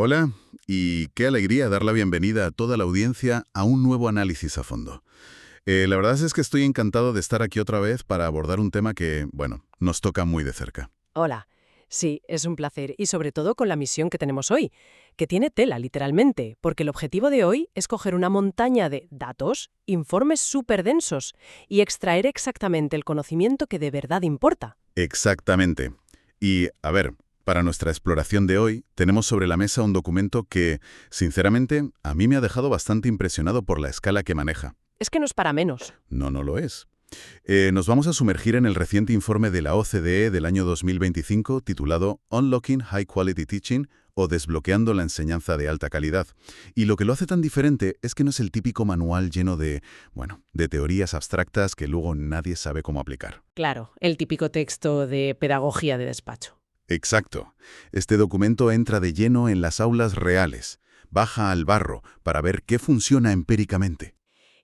Hola, y qué alegría dar la bienvenida a toda la audiencia a un nuevo análisis a fondo. La verdad es que estoy encantado de estar aquí otra vez para abordar un tema que, bueno, nos toca muy de cerca. Hola. Sí, es un placer y sobre todo con la misión que tenemos hoy, que tiene tela literalmente, porque el objetivo de hoy es coger una montaña de datos, informes súper densos y extraer exactamente el conocimiento que de verdad importa. Exactamente. Y, a ver, para nuestra exploración de hoy, tenemos sobre la mesa un documento que, sinceramente, a mí me ha dejado bastante impresionado por la escala que maneja. Es que no es para menos. No lo es. Nos vamos a sumergir en el reciente informe de la OCDE del año 2025 titulado Unlocking High Quality Teaching o Desbloqueando la enseñanza de alta calidad. Y lo que lo hace tan diferente es que no es el típico manual lleno de, de teorías abstractas que luego nadie sabe cómo aplicar. Claro, el típico texto de pedagogía de despacho. Exacto. Este documento entra de lleno en las aulas reales, baja al barro para ver qué funciona empíricamente.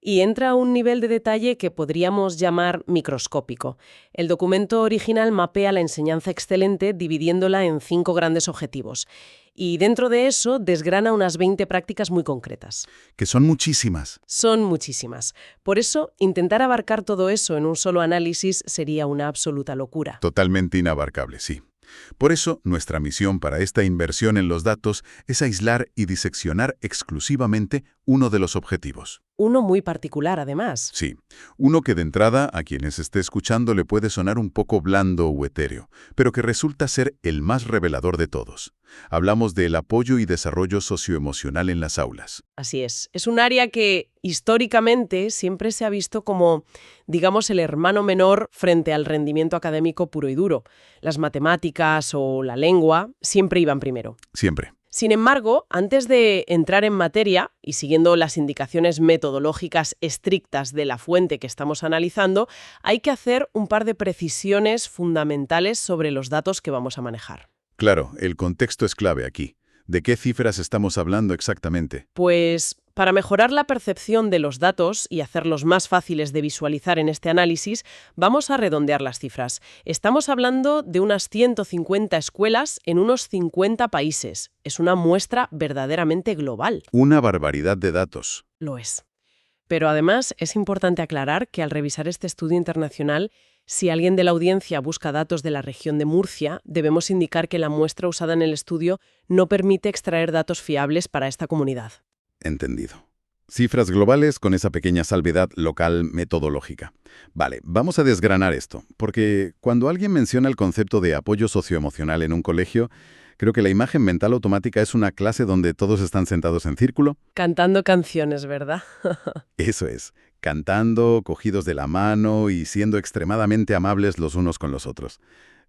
Y entra a un nivel de detalle que podríamos llamar microscópico. El documento original mapea la enseñanza excelente dividiéndola en 5 grandes objetivos. Y dentro de eso desgrana unas 20 prácticas muy concretas. Que son muchísimas. Son muchísimas. Por eso, intentar abarcar todo eso en un solo análisis sería una absoluta locura. Totalmente inabarcable, sí. Por eso, nuestra misión para esta inversión en los datos es aislar y diseccionar exclusivamente uno de los objetivos. Uno muy particular, además. Sí, uno que de entrada a quienes esté escuchando le puede sonar un poco blando o etéreo, pero que resulta ser el más revelador de todos. Hablamos del apoyo y desarrollo socioemocional en las aulas. Así es. Es un área que históricamente siempre se ha visto como, digamos, el hermano menor frente al rendimiento académico puro y duro. Las matemáticas o la lengua siempre iban primero. Siempre. Sin embargo, antes de entrar en materia y siguiendo las indicaciones metodológicas estrictas de la fuente que estamos analizando, hay que hacer un par de precisiones fundamentales sobre los datos que vamos a manejar. Claro, el contexto es clave aquí. ¿De qué cifras estamos hablando exactamente? Pues para mejorar la percepción de los datos y hacerlos más fáciles de visualizar en este análisis, vamos a redondear las cifras. Estamos hablando de unas 150 escuelas en unos 50 países. Es una muestra verdaderamente global. Una barbaridad de datos. Lo es. Pero además es importante aclarar que al revisar este estudio internacional, si alguien de la audiencia busca datos de la región de Murcia, debemos indicar que la muestra usada en el estudio no permite extraer datos fiables para esta comunidad. Entendido. Cifras globales con esa pequeña salvedad local metodológica. Vale, vamos a desgranar esto, porque cuando alguien menciona el concepto de apoyo socioemocional en un colegio, creo que la imagen mental automática es una clase donde todos están sentados en círculo. Cantando canciones, ¿verdad? Eso es, cantando, cogidos de la mano y siendo extremadamente amables los unos con los otros.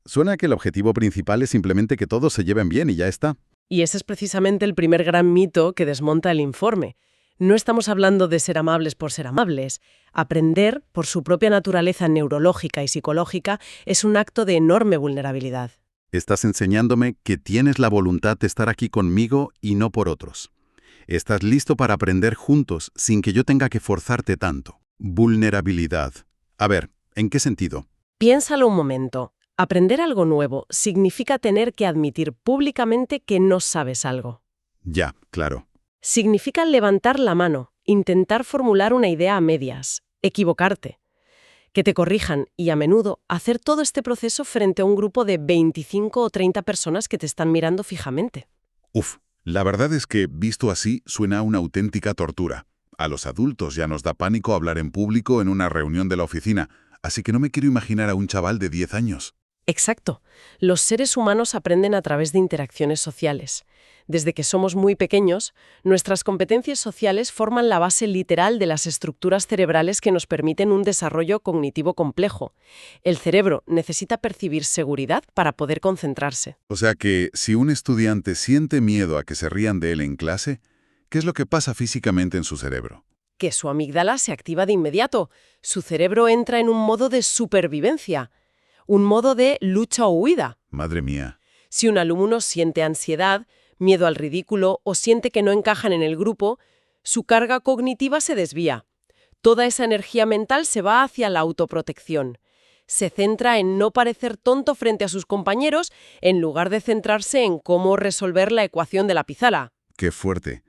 Suena que el objetivo principal es simplemente que todos se lleven bien y ya está. Y ese es precisamente el primer gran mito que desmonta el informe. No estamos hablando de ser amables por ser amables. Aprender, por su propia naturaleza neurológica y psicológica, es un acto de enorme vulnerabilidad. Estás enseñándome que tienes la voluntad de estar aquí conmigo y no por otros. Estás listo para aprender juntos sin que yo tenga que forzarte tanto. Vulnerabilidad. A ver, ¿en qué sentido? Piénsalo un momento. Aprender algo nuevo significa tener que admitir públicamente que no sabes algo. Ya, claro. Significa levantar la mano, intentar formular una idea a medias, equivocarte, que te corrijan y, a menudo, hacer todo este proceso frente a un grupo de 25 o 30 personas que te están mirando fijamente. Uf, la verdad es que, visto así, suena a una auténtica tortura. A los adultos ya nos da pánico hablar en público en una reunión de la oficina, así que no me quiero imaginar a un chaval de 10 años. Exacto. Los seres humanos aprenden a través de interacciones sociales. Desde que somos muy pequeños, nuestras competencias sociales forman la base literal de las estructuras cerebrales que nos permiten un desarrollo cognitivo complejo. El cerebro necesita percibir seguridad para poder concentrarse. O sea que, si un estudiante siente miedo a que se rían de él en clase, ¿qué es lo que pasa físicamente en su cerebro? Que su amígdala se activa de inmediato. Su cerebro entra en un modo de supervivencia, un modo de lucha o huida. Madre mía. Si un alumno siente ansiedad, miedo al ridículo o siente que no encajan en el grupo, su carga cognitiva se desvía. Toda esa energía mental se va hacia la autoprotección. Se centra en no parecer tonto frente a sus compañeros en lugar de centrarse en cómo resolver la ecuación de la pizarra. Qué fuerte.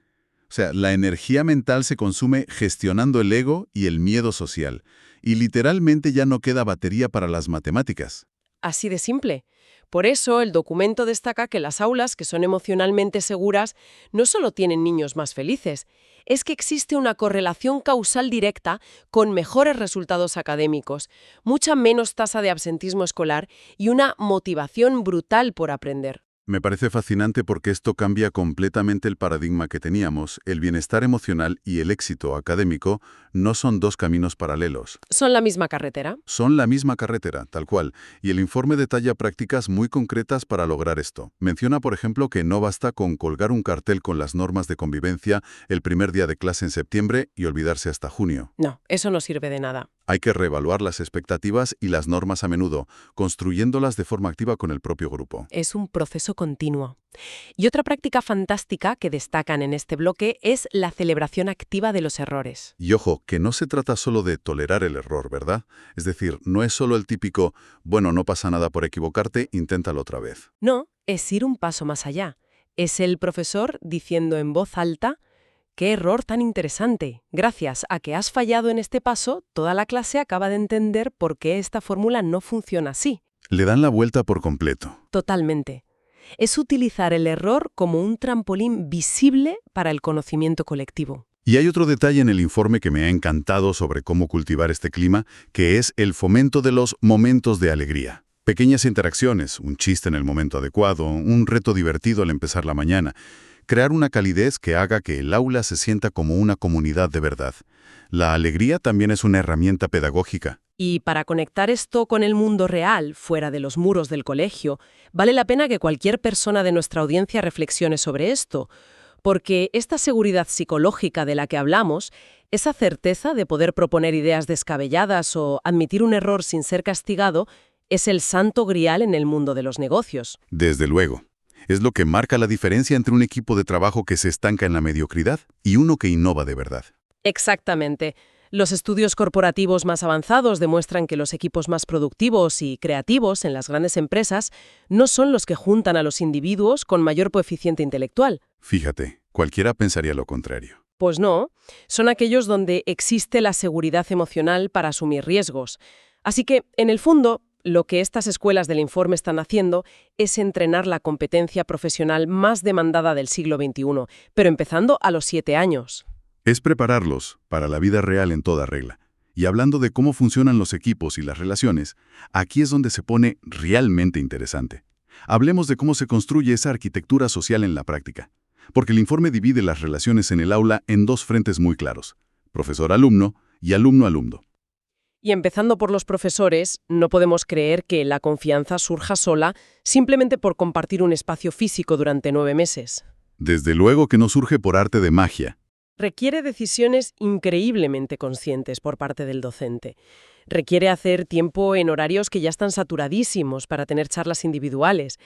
O sea, la energía mental se consume gestionando el ego y el miedo social, y literalmente ya no queda batería para las matemáticas. Así de simple. Por eso, el documento destaca que las aulas que son emocionalmente seguras no solo tienen niños más felices, es que existe una correlación causal directa con mejores resultados académicos, mucha menos tasa de absentismo escolar y una motivación brutal por aprender. Me parece fascinante porque esto cambia completamente el paradigma que teníamos. El bienestar emocional y el éxito académico no son dos caminos paralelos. Son la misma carretera. Son la misma carretera, tal cual, y el informe detalla prácticas muy concretas para lograr esto. Menciona, por ejemplo, que no basta con colgar un cartel con las normas de convivencia el primer día de clase en septiembre y olvidarse hasta junio. No, eso no sirve de nada. Hay que reevaluar las expectativas y las normas a menudo, construyéndolas de forma activa con el propio grupo. Es un proceso continuo. Y otra práctica fantástica que destacan en este bloque es la celebración activa de los errores. Y ojo, que no se trata solo de tolerar el error, ¿verdad? Es decir, no es solo el típico, bueno, no pasa nada por equivocarte, inténtalo otra vez. No, es ir un paso más allá. Es el profesor diciendo en voz alta: ¡qué error tan interesante! Gracias a que has fallado en este paso, toda la clase acaba de entender por qué esta fórmula no funciona así. Le dan la vuelta por completo. Totalmente. Es utilizar el error como un trampolín visible para el conocimiento colectivo. Y hay otro detalle en el informe que me ha encantado sobre cómo cultivar este clima, que es el fomento de los momentos de alegría. Pequeñas interacciones, un chiste en el momento adecuado, un reto divertido al empezar la mañana. Crear una calidez que haga que el aula se sienta como una comunidad de verdad. La alegría también es una herramienta pedagógica. Y para conectar esto con el mundo real, fuera de los muros del colegio, vale la pena que cualquier persona de nuestra audiencia reflexione sobre esto, porque esta seguridad psicológica de la que hablamos, esa certeza de poder proponer ideas descabelladas o admitir un error sin ser castigado, es el santo grial en el mundo de los negocios. Desde luego. Es lo que marca la diferencia entre un equipo de trabajo que se estanca en la mediocridad y uno que innova de verdad. Exactamente. Los estudios corporativos más avanzados demuestran que los equipos más productivos y creativos en las grandes empresas no son los que juntan a los individuos con mayor coeficiente intelectual. Fíjate, cualquiera pensaría lo contrario. Pues no, son aquellos donde existe la seguridad emocional para asumir riesgos. Así que, en el fondo, lo que estas escuelas del informe están haciendo es entrenar la competencia profesional más demandada del siglo XXI, pero empezando a los 7 años. Es prepararlos para la vida real en toda regla. Y hablando de cómo funcionan los equipos y las relaciones, aquí es donde se pone realmente interesante. Hablemos de cómo se construye esa arquitectura social en la práctica. Porque el informe divide las relaciones en el aula en dos frentes muy claros: profesor-alumno y alumno-alumno. Y empezando por los profesores, no podemos creer que la confianza surja sola simplemente por compartir un espacio físico durante 9 meses. Desde luego que no surge por arte de magia. Requiere decisiones increíblemente conscientes por parte del docente. Requiere hacer tiempo en horarios que ya están saturadísimos para tener charlas individuales.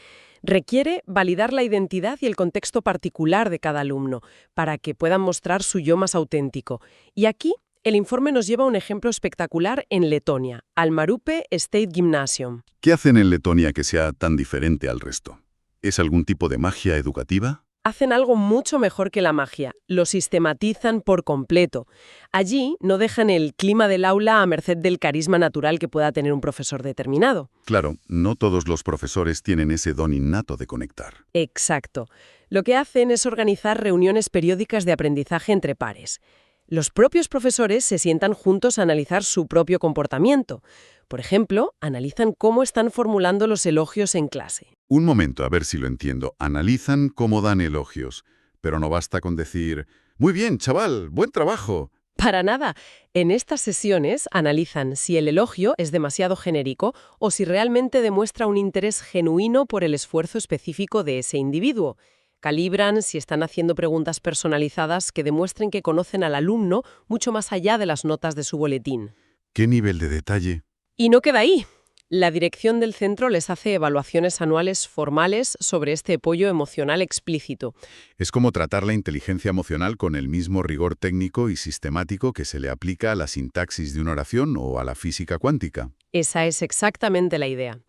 Requiere validar la identidad y el contexto particular de cada alumno para que puedan mostrar su yo más auténtico. Y aquí, el informe nos lleva a un ejemplo espectacular en Letonia, al Marupe State Gymnasium. ¿Qué hacen en Letonia que sea tan diferente al resto? ¿Es algún tipo de magia educativa? Hacen algo mucho mejor que la magia, lo sistematizan por completo. Allí no dejan el clima del aula a merced del carisma natural que pueda tener un profesor determinado. Claro, no todos los profesores tienen ese don innato de conectar. Exacto. Lo que hacen es organizar reuniones periódicas de aprendizaje entre pares. Los propios profesores se sientan juntos a analizar su propio comportamiento. Por ejemplo, analizan cómo están formulando los elogios en clase. Un momento, a ver si lo entiendo. Analizan cómo dan elogios, pero no basta con decir: «Muy bien, chaval, buen trabajo». Para nada. En estas sesiones analizan si el elogio es demasiado genérico o si realmente demuestra un interés genuino por el esfuerzo específico de ese individuo. Calibran si están haciendo preguntas personalizadas que demuestren que conocen al alumno mucho más allá de las notas de su boletín. ¿Qué nivel de detalle? Y no queda ahí. La dirección del centro les hace evaluaciones anuales formales sobre este apoyo emocional explícito. Es como tratar la inteligencia emocional con el mismo rigor técnico y sistemático que se le aplica a la sintaxis de una oración o a la física cuántica. Esa es exactamente la idea.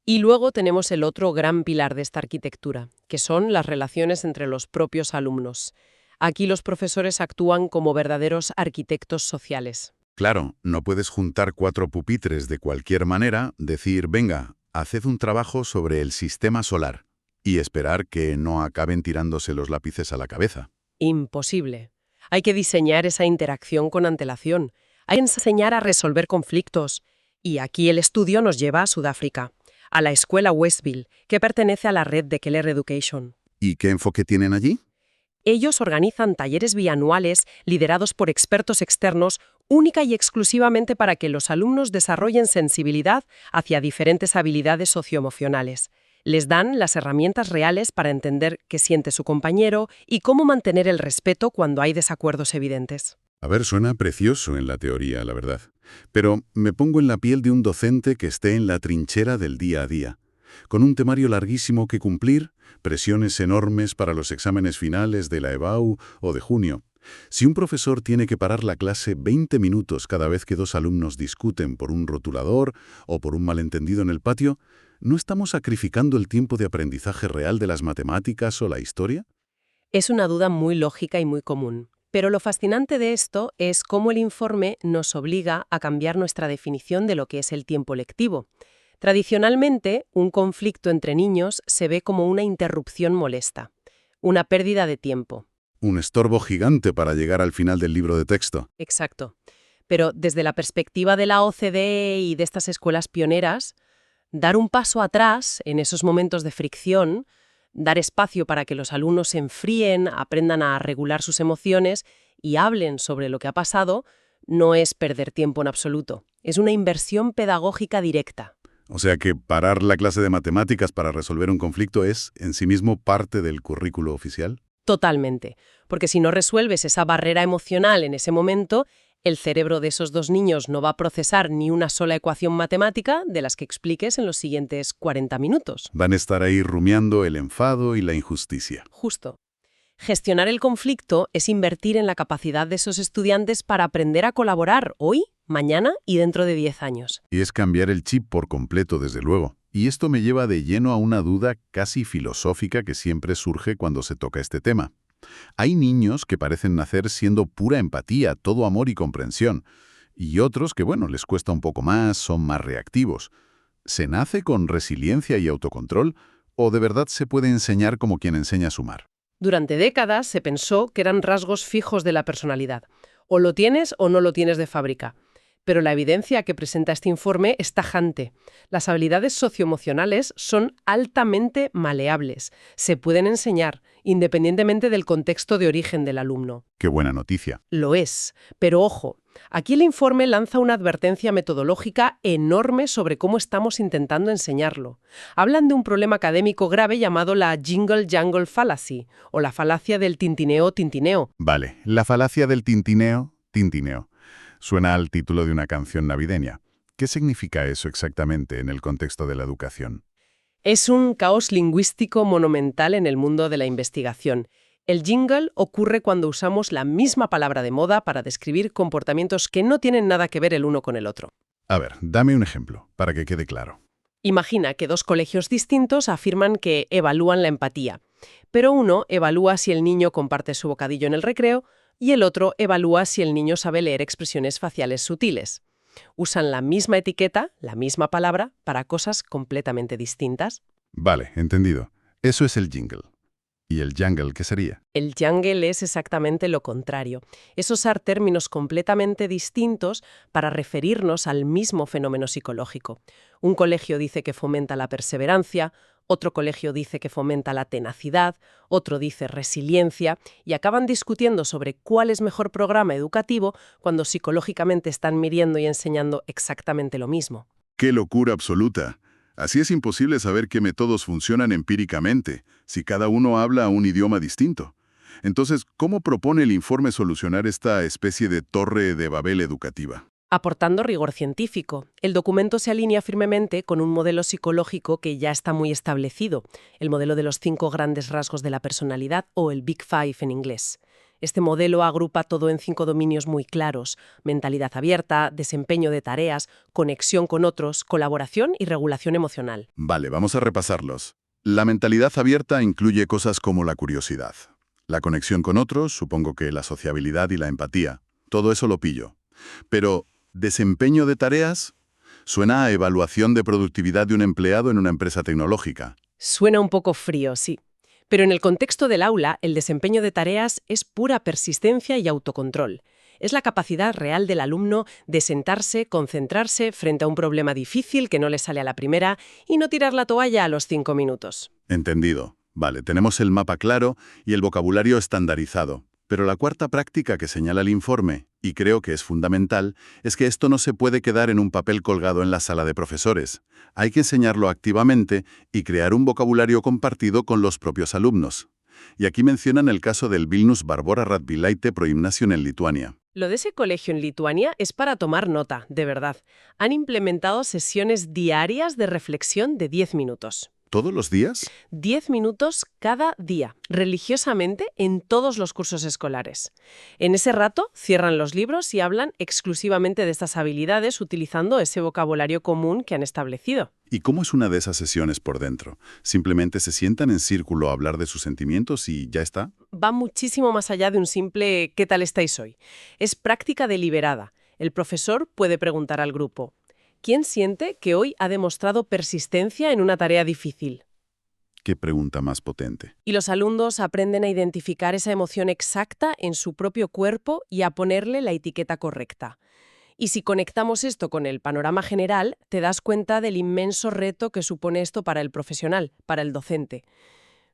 Y luego tenemos el otro gran pilar de esta arquitectura, que son las relaciones entre los propios alumnos. Aquí los profesores actúan como verdaderos arquitectos sociales. Claro, no puedes juntar 4 pupitres de cualquier manera, decir, venga, haced un trabajo sobre el sistema solar y esperar que no acaben tirándose los lápices a la cabeza. Imposible. Hay que diseñar esa interacción con antelación. Hay que enseñar a resolver conflictos. Y aquí el estudio nos lleva a Sudáfrica, a la escuela Westville, que pertenece a la red de Keller Education. ¿Y qué enfoque tienen allí? Ellos organizan talleres bianuales liderados por expertos externos única y exclusivamente para que los alumnos desarrollen sensibilidad hacia diferentes habilidades socioemocionales. Les dan las herramientas reales para entender qué siente su compañero y cómo mantener el respeto cuando hay desacuerdos evidentes. A ver, suena precioso en la teoría, la verdad. Pero me pongo en la piel de un docente que esté en la trinchera del día a día, con un temario larguísimo que cumplir, presiones enormes para los exámenes finales de la EBAU o de junio. Si un profesor tiene que parar la clase 20 minutos cada vez que 2 alumnos discuten por un rotulador o por un malentendido en el patio, ¿no estamos sacrificando el tiempo de aprendizaje real de las matemáticas o la historia? Es una duda muy lógica y muy común. Pero lo fascinante de esto es cómo el informe nos obliga a cambiar nuestra definición de lo que es el tiempo lectivo. Tradicionalmente, un conflicto entre niños se ve como una interrupción molesta, una pérdida de tiempo. Un estorbo gigante para llegar al final del libro de texto. Exacto. Pero desde la perspectiva de la OCDE y de estas escuelas pioneras, dar un paso atrás en esos momentos de fricción, dar espacio para que los alumnos se enfríen, aprendan a regular sus emociones y hablen sobre lo que ha pasado, no es perder tiempo en absoluto. Es una inversión pedagógica directa. O sea que parar la clase de matemáticas para resolver un conflicto es, en sí mismo, parte del currículo oficial. Totalmente. Porque si no resuelves esa barrera emocional en ese momento, el cerebro de esos 2 niños no va a procesar ni una sola ecuación matemática de las que expliques en los siguientes 40 minutos. Van a estar ahí rumiando el enfado y la injusticia. Justo. Gestionar el conflicto es invertir en la capacidad de esos estudiantes para aprender a colaborar hoy, mañana y dentro de 10 años. Y es cambiar el chip por completo, desde luego. Y esto me lleva de lleno a una duda casi filosófica que siempre surge cuando se toca este tema. Hay niños que parecen nacer siendo pura empatía, todo amor y comprensión. Y otros que, bueno, les cuesta un poco más, son más reactivos. ¿Se nace con resiliencia y autocontrol? ¿O de verdad se puede enseñar como quien enseña a sumar? Durante décadas se pensó que eran rasgos fijos de la personalidad. O lo tienes o no lo tienes de fábrica. Pero la evidencia que presenta este informe es tajante. Las habilidades socioemocionales son altamente maleables. Se pueden enseñar, independientemente del contexto de origen del alumno. ¡Qué buena noticia! Lo es. Pero ojo, aquí el informe lanza una advertencia metodológica enorme sobre cómo estamos intentando enseñarlo. Hablan de un problema académico grave llamado la Jingle-Jangle Fallacy, o la falacia del tintineo-tintineo. Vale, la falacia del tintineo. Suena al título de una canción navideña. ¿Qué significa eso exactamente en el contexto de la educación? Es un caos lingüístico monumental en el mundo de la investigación. El jingle ocurre cuando usamos la misma palabra de moda para describir comportamientos que no tienen nada que ver el uno con el otro. A ver, dame un ejemplo, para que quede claro. Imagina que 2 colegios distintos afirman que evalúan la empatía, pero uno evalúa si el niño comparte su bocadillo en el recreo y el otro evalúa si el niño sabe leer expresiones faciales sutiles. Usan la misma etiqueta, la misma palabra, para cosas completamente distintas. Vale, entendido. Eso es el jingle. ¿Y el jangle qué sería? El jangle es exactamente lo contrario. Es usar términos completamente distintos para referirnos al mismo fenómeno psicológico. Un colegio dice que fomenta la perseverancia, otro colegio dice que fomenta la tenacidad, otro dice resiliencia, y acaban discutiendo sobre cuál es mejor programa educativo cuando psicológicamente están midiendo y enseñando exactamente lo mismo. ¡Qué locura absoluta! Así es imposible saber qué métodos funcionan empíricamente, si cada uno habla un idioma distinto. Entonces, ¿cómo propone el informe solucionar esta especie de torre de Babel educativa? Aportando rigor científico, el documento se alinea firmemente con un modelo psicológico que ya está muy establecido, el modelo de los 5 grandes rasgos de la personalidad o el Big Five en inglés. Este modelo agrupa todo en 5 dominios muy claros: mentalidad abierta, desempeño de tareas, conexión con otros, colaboración y regulación emocional. Vale, vamos a repasarlos. La mentalidad abierta incluye cosas como la curiosidad, la conexión con otros, supongo que la sociabilidad y la empatía. Todo eso lo pillo. Pero, ¿desempeño de tareas? Suena a evaluación de productividad de un empleado en una empresa tecnológica. Suena un poco frío, sí. Pero en el contexto del aula, el desempeño de tareas es pura persistencia y autocontrol. Es la capacidad real del alumno de sentarse, concentrarse frente a un problema difícil que no le sale a la primera y no tirar la toalla a los 5 minutos. Entendido. Vale, tenemos el mapa claro y el vocabulario estandarizado. Pero la cuarta práctica que señala el informe, y creo que es fundamental, es que esto no se puede quedar en un papel colgado en la sala de profesores. Hay que enseñarlo activamente y crear un vocabulario compartido con los propios alumnos. Y aquí mencionan el caso del Vilnius Barbora Radvilaite Proimnation en Lituania. Lo de ese colegio en Lituania es para tomar nota, de verdad. Han implementado sesiones diarias de reflexión de 10 minutos. ¿Todos los días? 10 minutos cada día, religiosamente en todos los cursos escolares. En ese rato cierran los libros y hablan exclusivamente de estas habilidades utilizando ese vocabulario común que han establecido. ¿Y cómo es una de esas sesiones por dentro? ¿Simplemente se sientan en círculo a hablar de sus sentimientos y ya está? Va muchísimo más allá de un simple ¿qué tal estáis hoy? Es práctica deliberada. El profesor puede preguntar al grupo: ¿quién siente que hoy ha demostrado persistencia en una tarea difícil? ¿Qué pregunta más potente? Y los alumnos aprenden a identificar esa emoción exacta en su propio cuerpo y a ponerle la etiqueta correcta. Y si conectamos esto con el panorama general, te das cuenta del inmenso reto que supone esto para el profesional, para el docente.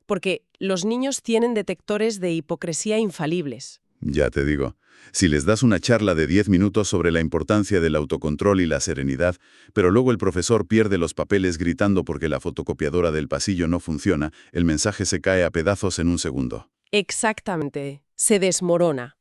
Porque los niños tienen detectores de hipocresía infalibles. Ya te digo, si les das una charla de 10 minutos sobre la importancia del autocontrol y la serenidad, pero luego el profesor pierde los papeles gritando porque la fotocopiadora del pasillo no funciona, el mensaje se cae a pedazos en un segundo. Exactamente, se desmorona.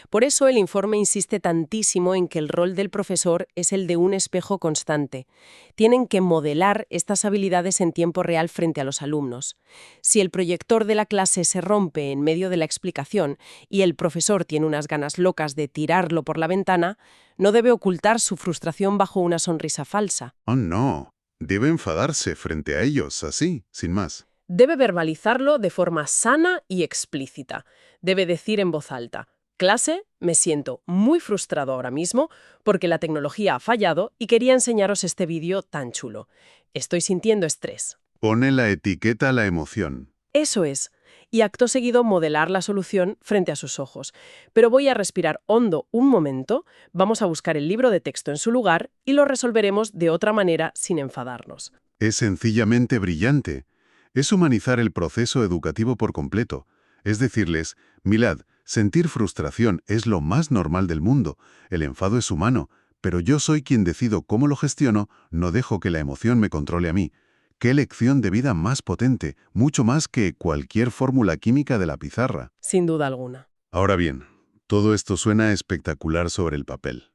Por eso el informe insiste tantísimo en que el rol del profesor es el de un espejo constante. Tienen que modelar estas habilidades en tiempo real frente a los alumnos. Si el proyector de la clase se rompe en medio de la explicación y el profesor tiene unas ganas locas de tirarlo por la ventana, no debe ocultar su frustración bajo una sonrisa falsa. Oh, no. Debe enfadarse frente a ellos, así, sin más. Debe verbalizarlo de forma sana y explícita. Debe decir en voz alta: clase, me siento muy frustrado ahora mismo porque la tecnología ha fallado y quería enseñaros este vídeo tan chulo. Estoy sintiendo estrés. Pone la etiqueta a la emoción. Eso es. Y acto seguido modelar la solución frente a sus ojos. Pero voy a respirar hondo un momento, vamos a buscar el libro de texto en su lugar y lo resolveremos de otra manera sin enfadarnos. Es sencillamente brillante. Es humanizar el proceso educativo por completo. Es decirles, mirad, sentir frustración es lo más normal del mundo. El enfado es humano, pero yo soy quien decido cómo lo gestiono, no dejo que la emoción me controle a mí. ¡Qué lección de vida más potente! Mucho más que cualquier fórmula química de la pizarra. Sin duda alguna. Ahora bien, todo esto suena espectacular sobre el papel.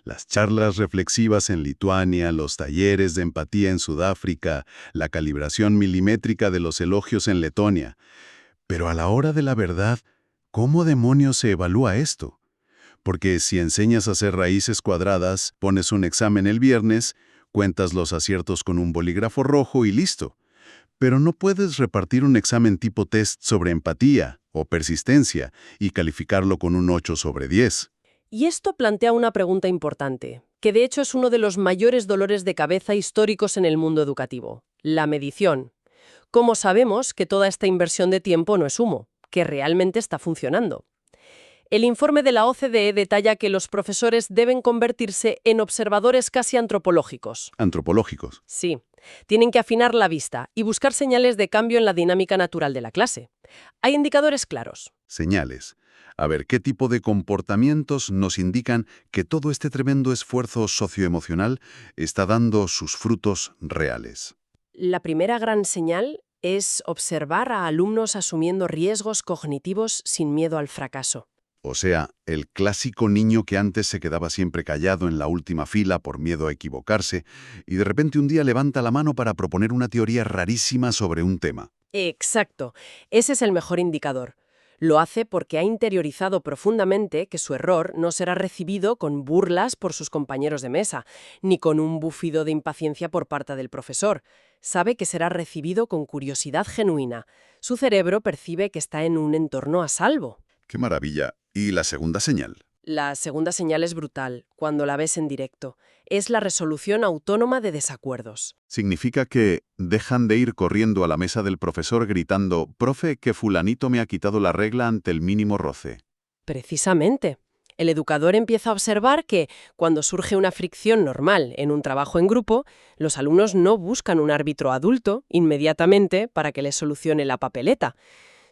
Las charlas reflexivas en Lituania, los talleres de empatía en Sudáfrica, la calibración milimétrica de los elogios en Letonia. Pero a la hora de la verdad, ¿cómo demonios se evalúa esto? Porque si enseñas a hacer raíces cuadradas, pones un examen el viernes, cuentas los aciertos con un bolígrafo rojo y listo. Pero no puedes repartir un examen tipo test sobre empatía o persistencia y calificarlo con un 8 sobre 10. Y esto plantea una pregunta importante, que de hecho es uno de los mayores dolores de cabeza históricos en el mundo educativo: la medición. ¿Cómo sabemos que toda esta inversión de tiempo no es humo, que realmente está funcionando? El informe de la OCDE detalla que los profesores deben convertirse en observadores casi antropológicos. Antropológicos. Sí, tienen que afinar la vista y buscar señales de cambio en la dinámica natural de la clase. Hay indicadores claros. Señales. A ver, ¿qué tipo de comportamientos nos indican que todo este tremendo esfuerzo socioemocional está dando sus frutos reales? La primera gran señal es observar a alumnos asumiendo riesgos cognitivos sin miedo al fracaso. O sea, el clásico niño que antes se quedaba siempre callado en la última fila por miedo a equivocarse y de repente un día levanta la mano para proponer una teoría rarísima sobre un tema. Exacto, ese es el mejor indicador. Lo hace porque ha interiorizado profundamente que su error no será recibido con burlas por sus compañeros de mesa, ni con un bufido de impaciencia por parte del profesor. Sabe que será recibido con curiosidad genuina. Su cerebro percibe que está en un entorno a salvo. ¡Qué maravilla! ¿Y la segunda señal? La segunda señal es brutal, cuando la ves en directo. Es la resolución autónoma de desacuerdos. Significa que dejan de ir corriendo a la mesa del profesor gritando «Profe, que fulanito me ha quitado la regla ante el mínimo roce». Precisamente. El educador empieza a observar que, cuando surge una fricción normal en un trabajo en grupo, los alumnos no buscan un árbitro adulto inmediatamente para que les solucione la papeleta.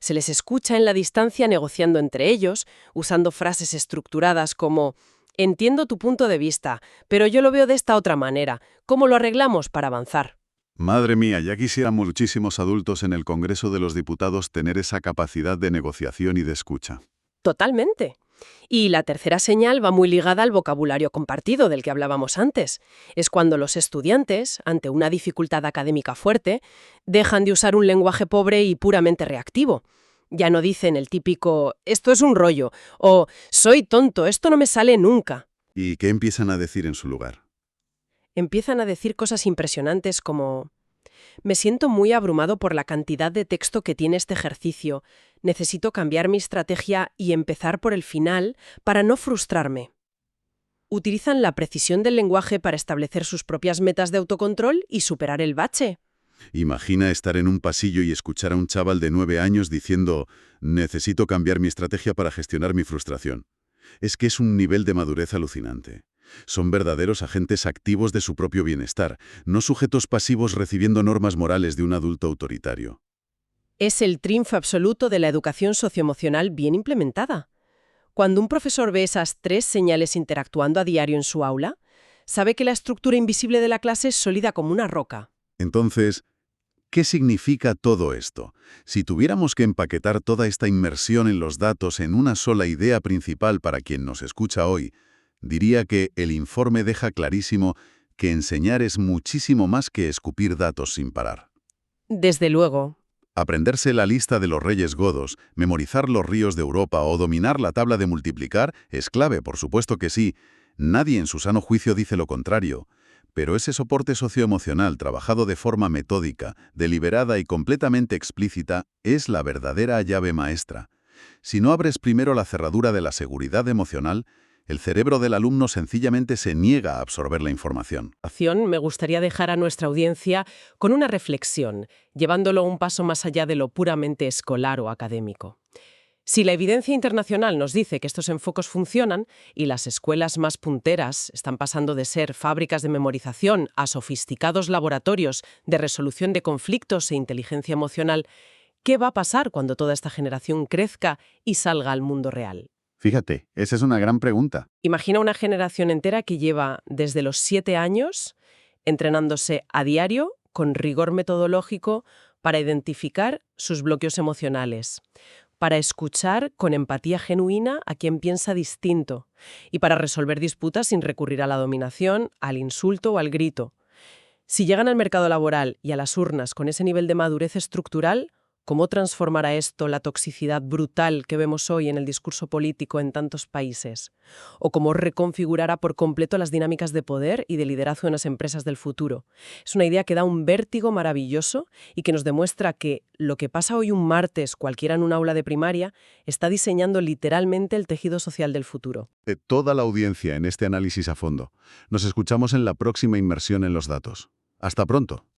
Se les escucha en la distancia negociando entre ellos, usando frases estructuradas como «Entiendo tu punto de vista, pero yo lo veo de esta otra manera. ¿Cómo lo arreglamos para avanzar?» Madre mía, ya quisieran muchísimos adultos en el Congreso de los Diputados tener esa capacidad de negociación y de escucha. Totalmente. Y la tercera señal va muy ligada al vocabulario compartido del que hablábamos antes. Es cuando los estudiantes, ante una dificultad académica fuerte, dejan de usar un lenguaje pobre y puramente reactivo. Ya no dicen el típico «esto es un rollo» o «soy tonto, esto no me sale nunca». ¿Y qué empiezan a decir en su lugar? Empiezan a decir cosas impresionantes como «me siento muy abrumado por la cantidad de texto que tiene este ejercicio. Necesito cambiar mi estrategia y empezar por el final para no frustrarme». Utilizan la precisión del lenguaje para establecer sus propias metas de autocontrol y superar el bache. Imagina estar en un pasillo y escuchar a un chaval de 9 años diciendo «necesito cambiar mi estrategia para gestionar mi frustración». Es que es un nivel de madurez alucinante. Son verdaderos agentes activos de su propio bienestar, no sujetos pasivos recibiendo normas morales de un adulto autoritario. Es el triunfo absoluto de la educación socioemocional bien implementada. Cuando un profesor ve esas tres señales interactuando a diario en su aula, sabe que la estructura invisible de la clase es sólida como una roca. Entonces, ¿qué significa todo esto? Si tuviéramos que empaquetar toda esta inmersión en los datos en una sola idea principal para quien nos escucha hoy, diría que el informe deja clarísimo que enseñar es muchísimo más que escupir datos sin parar. Desde luego. Aprenderse la lista de los reyes godos, memorizar los ríos de Europa o dominar la tabla de multiplicar es clave, por supuesto que sí. Nadie en su sano juicio dice lo contrario. Pero ese soporte socioemocional trabajado de forma metódica, deliberada y completamente explícita es la verdadera llave maestra. Si no abres primero la cerradura de la seguridad emocional, el cerebro del alumno sencillamente se niega a absorber la información. Me gustaría dejar a nuestra audiencia con una reflexión, llevándolo un paso más allá de lo puramente escolar o académico. Si la evidencia internacional nos dice que estos enfoques funcionan y las escuelas más punteras están pasando de ser fábricas de memorización a sofisticados laboratorios de resolución de conflictos e inteligencia emocional, ¿qué va a pasar cuando toda esta generación crezca y salga al mundo real? Fíjate, esa es una gran pregunta. Imagina una generación entera que lleva desde los 7 años entrenándose a diario con rigor metodológico para identificar sus bloqueos emocionales, para escuchar con empatía genuina a quien piensa distinto y para resolver disputas sin recurrir a la dominación, al insulto o al grito. Si llegan al mercado laboral y a las urnas con ese nivel de madurez estructural, ¿cómo transformará esto la toxicidad brutal que vemos hoy en el discurso político en tantos países? ¿O cómo reconfigurará por completo las dinámicas de poder y de liderazgo en las empresas del futuro? Es una idea que da un vértigo maravilloso y que nos demuestra que lo que pasa hoy un martes cualquiera en un aula de primaria está diseñando literalmente el tejido social del futuro. De toda la audiencia en este análisis a fondo. Nos escuchamos en la próxima inmersión en los datos. Hasta pronto.